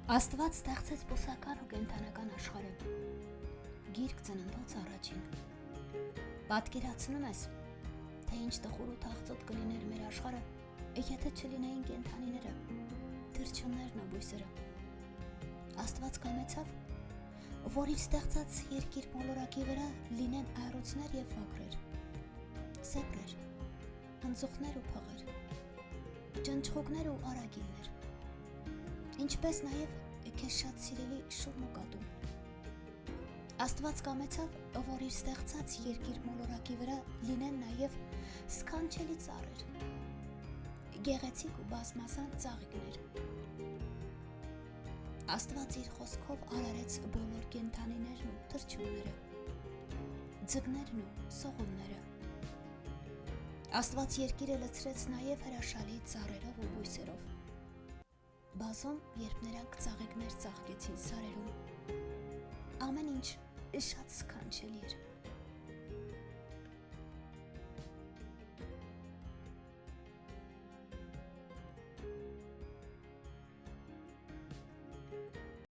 Աստված ստեղծեց բուսական ու կենդանական աշխարհը։ Գիրք ծննդոց առաջին։ Պատկերացնում ես, թե ինչ տխուր ու թախծոտ կլիներ մեր աշխարհը, եթե չլինեին կենդանիները, թռչուններն ու բույսերը։ Աստված կամեցավ, որ իր ստեղծած երկիր մոլորակի վրա լինեն այռոցներ և վագրեր, սեփրեր, ընձուղներ ու փղեր, ճնճղուկներ ու արագիլներ, ինչպես նաև քեզ շատ սիրելի շունն ու կատուն։ Աստված կամեցավ, որ իր ստեղծած երկիր մոլորակի վրա լինեն նաև սքանչելի ծառեր, գեղեցիկ ու բազմազան ծաղիկներ։ Աստված իր խոսքով արարեց բոլոր կենդանիներն ու թռչունները, ձկներն ու սողունները։ Աստված երկիրը լցրեց նաև հրաշալի ծառերով ու բույսերով։ Բազում, երբ նրանք ծաղիկներ ծաղկեցին սարերում, ամեն ինչ շատ սքանչելի էր։